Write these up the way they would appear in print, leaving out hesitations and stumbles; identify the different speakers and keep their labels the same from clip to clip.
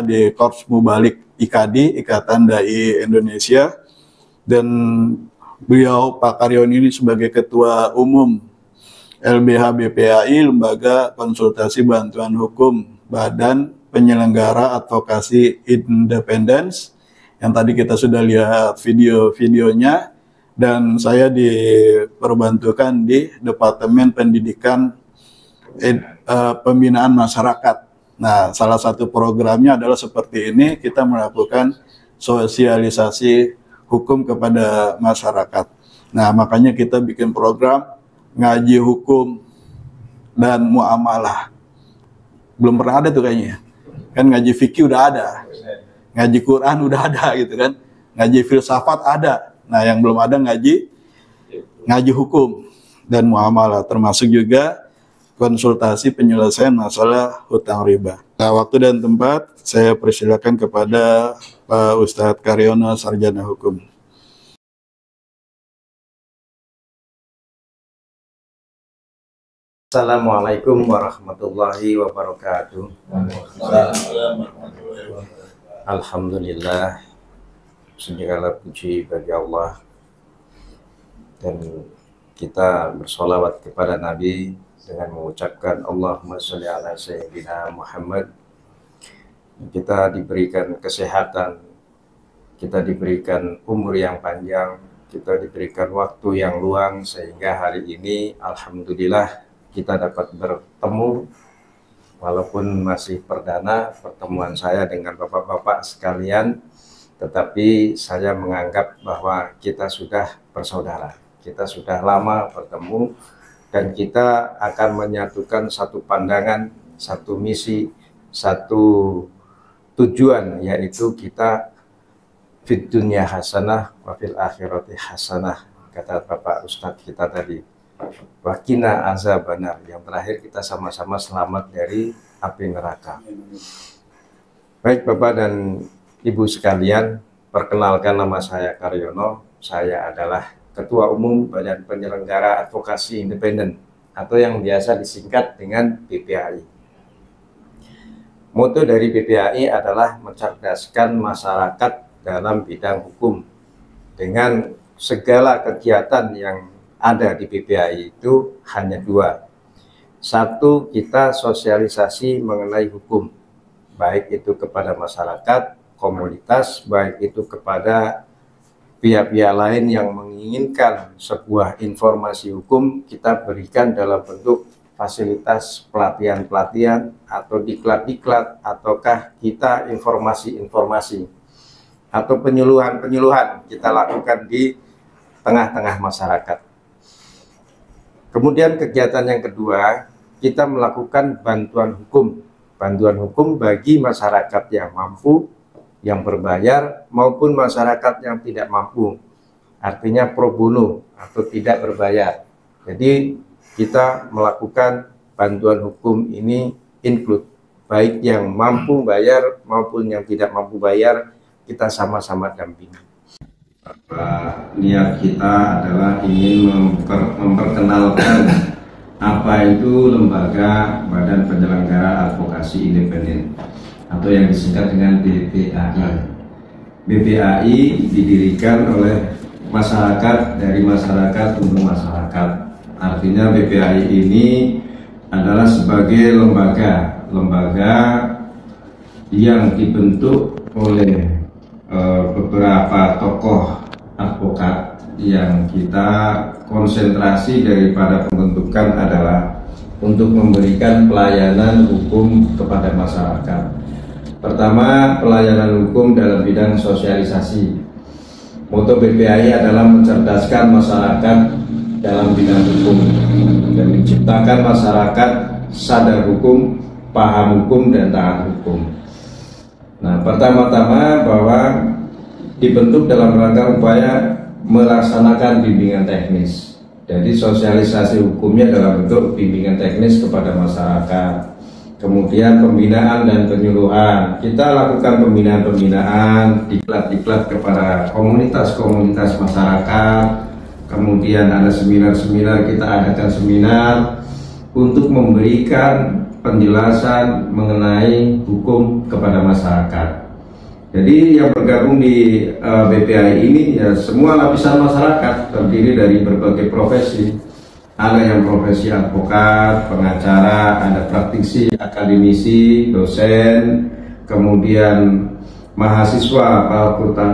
Speaker 1: di Korps Mubalik IKADI, Ikatan Dai Indonesia, dan beliau Pak Karyono ini sebagai Ketua Umum LBH BPAI, Lembaga Konsultasi Bantuan Hukum Badan Penyelenggara Advokasi Independence, yang tadi kita sudah lihat video-videonya, dan saya diperbantukan di Departemen Pendidikan Pembinaan Masyarakat. Nah, salah satu programnya adalah seperti ini, kita melakukan sosialisasi hukum kepada masyarakat. Nah, makanya kita bikin program ngaji hukum dan muamalah. Belum pernah ada tuh kayaknya. Kan ngaji fikih udah ada, ngaji Quran udah ada gitu kan, ngaji filsafat ada. Nah, yang belum ada ngaji hukum dan muamalah, termasuk juga konsultasi penyelesaian masalah hutang riba. Nah, waktu dan tempat saya persilakan kepada Pak Ustadz Karyono, Sarjana Hukum.
Speaker 2: Assalamualaikum warahmatullahi wabarakatuh. Alhamdulillah, segala puji bagi Allah, dan kita bersolawat kepada Nabi dengan mengucapkan Allahumma sholli ala sayyidina Muhammad. Kita diberikan kesehatan, kita diberikan umur yang panjang, kita diberikan waktu yang luang, sehingga hari ini alhamdulillah kita dapat bertemu, walaupun masih perdana pertemuan saya dengan bapak-bapak sekalian, tetapi saya menganggap bahwa kita sudah bersaudara, kita sudah lama bertemu, dan kita akan menyatukan satu pandangan, satu misi, satu tujuan, yaitu kita fid dunya hasanah wa fil akhirati hasanah, kata Bapak Ustadz kita tadi. Wakina azabannar, yang terakhir kita sama-sama selamat dari api neraka. Baik Bapak dan Ibu sekalian, perkenalkan, nama saya Karyono, saya adalah Ketua Umum Badan Penyelenggara Advokasi Independen, atau yang biasa disingkat dengan BPAI. Moto dari BPAI adalah mencerdaskan masyarakat dalam bidang hukum. Dengan segala kegiatan yang ada di BPAI itu hanya dua. Satu, kita sosialisasi mengenai hukum, baik itu kepada masyarakat, komunitas, baik itu kepada pihak-pihak lain yang menginginkan sebuah informasi hukum, kita berikan dalam bentuk fasilitas pelatihan-pelatihan atau diklat-diklat, ataukah kita informasi-informasi atau penyuluhan-penyuluhan kita lakukan di tengah-tengah masyarakat. Kemudian kegiatan yang kedua, kita melakukan bantuan hukum bagi masyarakat yang mampu, yang berbayar, maupun masyarakat yang tidak mampu, artinya pro bono atau tidak berbayar. Jadi kita melakukan bantuan hukum ini include, baik yang mampu bayar maupun yang tidak mampu bayar, kita sama-sama dampingi. Niat kita adalah ingin memperkenalkan apa itu Lembaga Badan Penyelenggara Advokasi Independen, atau yang disingkat dengan BPAI. BPAI didirikan oleh masyarakat, dari masyarakat untuk masyarakat. Artinya BPAI ini adalah sebagai lembaga yang dibentuk oleh beberapa tokoh advokat, yang kita konsentrasi daripada pembentukan adalah untuk memberikan pelayanan hukum kepada masyarakat. Pertama, pelayanan hukum dalam bidang sosialisasi. Moto BPAI adalah mencerdaskan masyarakat dalam bidang hukum dan menciptakan masyarakat sadar hukum, paham hukum, dan taat hukum. Nah, pertama-tama bahwa dibentuk dalam rangka upaya melaksanakan bimbingan teknis. Jadi sosialisasi hukumnya dalam bentuk bimbingan teknis kepada masyarakat. Kemudian pembinaan dan penyuluhan. Kita lakukan pembinaan-pembinaan, diklat-diklat kepada komunitas-komunitas masyarakat. Kemudian ada seminar-seminar, kita adakan seminar untuk memberikan penjelasan mengenai hukum kepada masyarakat. Jadi yang bergabung di BPAI ini ya semua lapisan masyarakat, terdiri dari berbagai profesi. Ada yang profesi advokat, pengacara, ada praktisi, akademisi, dosen, kemudian mahasiswa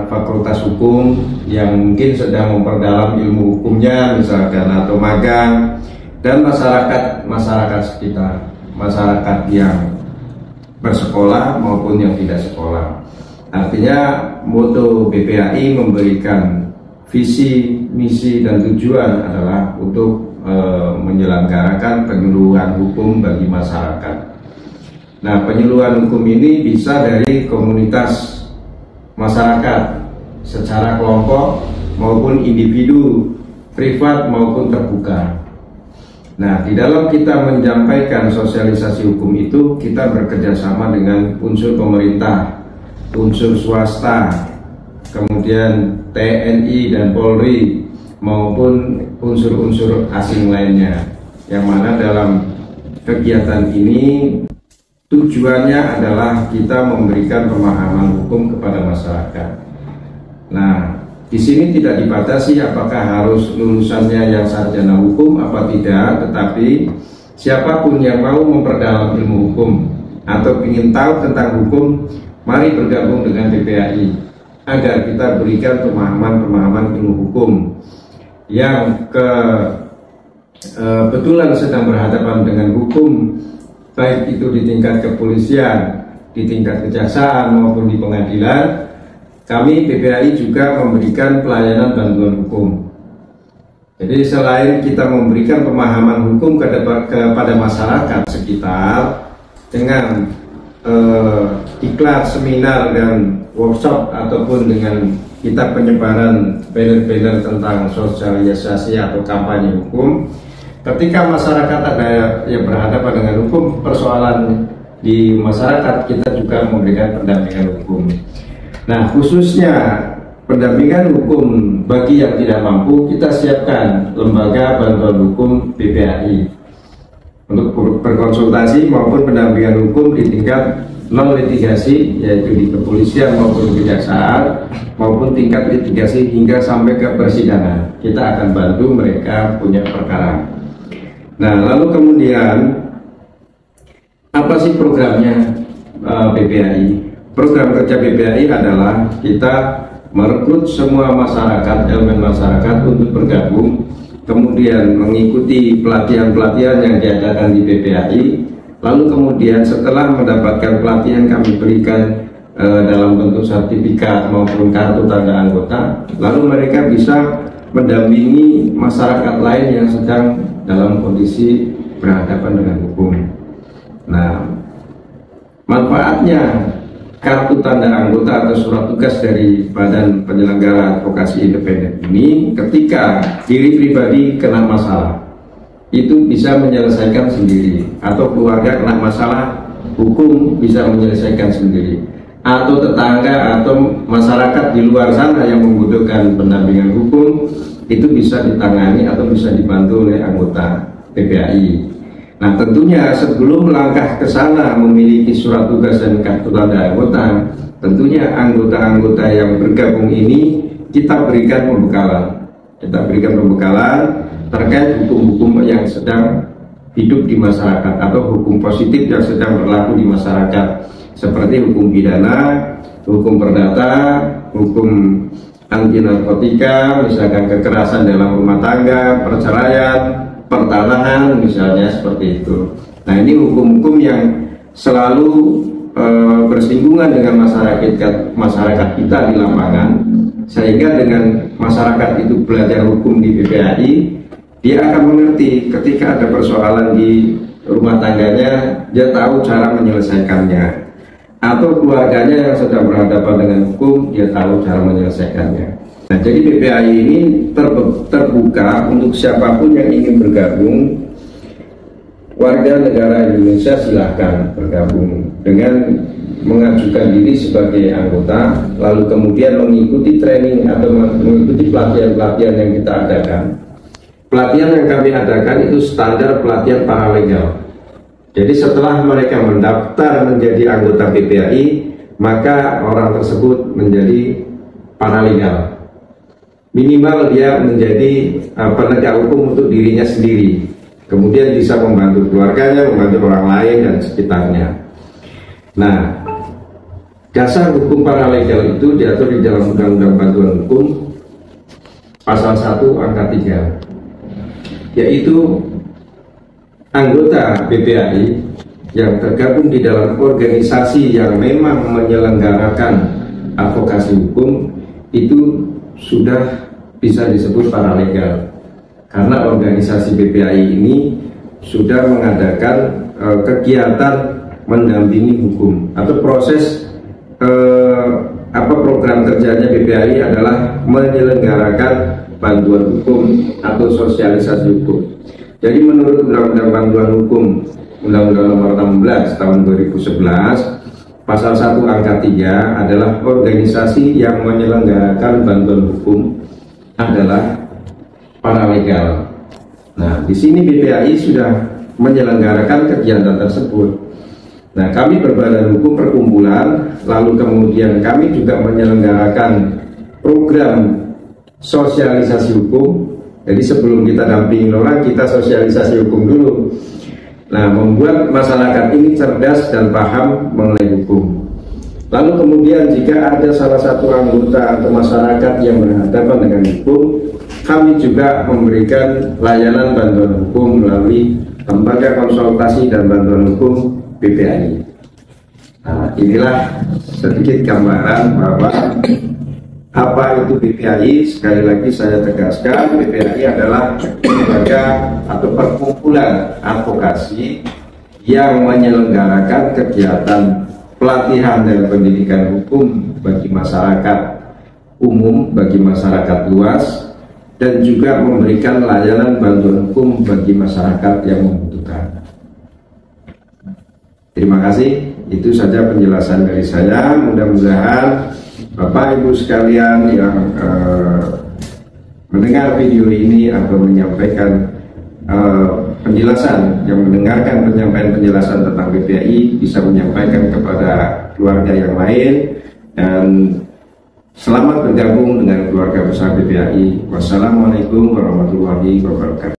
Speaker 2: fakultas hukum yang mungkin sedang memperdalam ilmu hukumnya misalkan, atau magang, dan masyarakat sekitar, masyarakat yang bersekolah maupun yang tidak sekolah. Artinya moto BPAI memberikan visi, misi, dan tujuan adalah untuk menyelenggarakan penyuluhan hukum bagi masyarakat. Nah, penyuluhan hukum ini bisa dari komunitas masyarakat secara kelompok maupun individu, privat maupun terbuka. Nah, di dalam kita menyampaikan sosialisasi hukum itu, kita bekerja sama dengan unsur pemerintah, unsur swasta, kemudian TNI dan Polri, maupun unsur-unsur asing lainnya, yang mana dalam kegiatan ini tujuannya adalah kita memberikan pemahaman hukum kepada masyarakat. Nah, di sini tidak dibatasi apakah harus lulusannya yang sarjana hukum apa tidak, tetapi siapapun yang mau memperdalam ilmu hukum atau ingin tahu tentang hukum, mari bergabung dengan BPAI agar kita berikan pemahaman ilmu hukum yang kebetulan sedang berhadapan dengan hukum, baik itu di tingkat kepolisian, di tingkat kejaksaan maupun di pengadilan. Kami BPAI juga memberikan pelayanan bantuan hukum. Jadi selain kita memberikan pemahaman hukum kepada masyarakat sekitar dengan iklan, seminar, dan workshop, ataupun dengan kita penyebaran banner-banner tentang sosialisasi atau kampanye hukum, ketika masyarakat ada yang berhadapan dengan hukum, persoalan di masyarakat, kita juga memberikan pendampingan hukum. Nah, khususnya pendampingan hukum bagi yang tidak mampu, kita siapkan lembaga bantuan hukum BPAI untuk berkonsultasi maupun pendampingan hukum di tingkat non litigasi, yaitu di kepolisian maupun kejaksaan, maupun tingkat litigasi hingga sampai ke persidangan. Kita akan bantu mereka punya perkara. Nah, lalu kemudian apa sih programnya BPAI? Program kerja BPAI adalah kita merekrut semua masyarakat, elemen masyarakat untuk bergabung, kemudian mengikuti pelatihan-pelatihan yang diadakan di BPAI. Lalu kemudian setelah mendapatkan pelatihan, kami berikan dalam bentuk sertifikat maupun kartu tanda anggota. Lalu mereka bisa mendampingi masyarakat lain yang sedang dalam kondisi berhadapan dengan hukum. Nah, manfaatnya kartu tanda anggota atau surat tugas dari Badan Penyelenggara Advokasi Independen ini, ketika diri pribadi kena masalah, itu bisa menyelesaikan sendiri, atau keluarga kena masalah hukum bisa menyelesaikan sendiri, atau tetangga atau masyarakat di luar sana yang membutuhkan pendampingan hukum itu bisa ditangani atau bisa dibantu oleh anggota BPAI. Nah, tentunya sebelum melangkah ke sana memiliki surat tugas dan kartu tanda anggota, tentunya anggota-anggota yang bergabung ini kita berikan pembekalan. Kita berikan pembekalan terkait hukum-hukum yang sedang hidup di masyarakat atau hukum positif yang sedang berlaku di masyarakat, seperti hukum pidana, hukum perdata, hukum anti narkotika, misalkan kekerasan dalam rumah tangga, perceraian, pertanahan, misalnya seperti itu. Nah, ini hukum-hukum yang selalu bersinggungan dengan masyarakat kita di lapangan, sehingga dengan masyarakat itu belajar hukum di BPAI, dia akan mengerti ketika ada persoalan di rumah tangganya, dia tahu cara menyelesaikannya. Atau keluarganya yang sedang berhadapan dengan hukum, dia tahu cara menyelesaikannya. Nah, jadi BPAI ini terbuka untuk siapapun yang ingin bergabung. Warga negara Indonesia silahkan bergabung dengan mengajukan diri sebagai anggota, lalu kemudian mengikuti training atau mengikuti pelatihan-pelatihan yang kita adakan. Pelatihan yang kami adakan itu standar pelatihan paralegal. Jadi setelah mereka mendaftar menjadi anggota BPAI, maka orang tersebut menjadi paralegal. Minimal dia menjadi penegak hukum untuk dirinya sendiri, kemudian bisa membantu keluarganya, membantu orang lain dan sekitarnya. Nah, dasar hukum paralegal itu diatur di dalam Undang-Undang Bantuan Hukum pasal 1 angka 3, yaitu anggota BPAI yang tergabung di dalam organisasi yang memang menyelenggarakan advokasi hukum itu sudah bisa disebut paralegal, karena organisasi BPAI ini sudah mengadakan kegiatan mendampingi hukum atau proses program kerjanya BPAI adalah menyelenggarakan bantuan hukum atau sosialisasi hukum. Jadi menurut Undang-Undang Bantuan Hukum Undang-Undang Nomor 16 tahun 2011 Pasal 1 angka 3 adalah organisasi yang menyelenggarakan bantuan hukum adalah paralegal. Nah, di sini BPAI sudah menyelenggarakan kegiatan tersebut. Nah, kami berbadan hukum perkumpulan, lalu kemudian kami juga menyelenggarakan program sosialisasi hukum. Jadi sebelum kita dampingi orang, kita sosialisasi hukum dulu. Nah, membuat masyarakat ini cerdas dan paham mengenai hukum. Lalu kemudian jika ada salah satu anggota atau masyarakat yang berhadapan dengan hukum, kami juga memberikan layanan bantuan hukum melalui lembaga konsultasi dan bantuan hukum BPAI. Nah, inilah sedikit gambaran bahwa apa itu BPAI. Sekali lagi saya tegaskan, BPAI adalah lembaga atau perkumpulan advokasi yang menyelenggarakan kegiatan pelatihan dan pendidikan hukum bagi masyarakat umum, bagi masyarakat luas, dan juga memberikan layanan bantuan hukum bagi masyarakat yang membutuhkan. Terima kasih, itu saja penjelasan dari saya. Mudah-mudahan Bapak Ibu sekalian yang mendengar video ini atau menyampaikan penjelasan, yang mendengarkan penjelasan tentang BPAI bisa menyampaikan kepada keluarga yang lain, dan selamat bergabung dengan keluarga besar BPAI. Wassalamualaikum warahmatullahi wabarakatuh.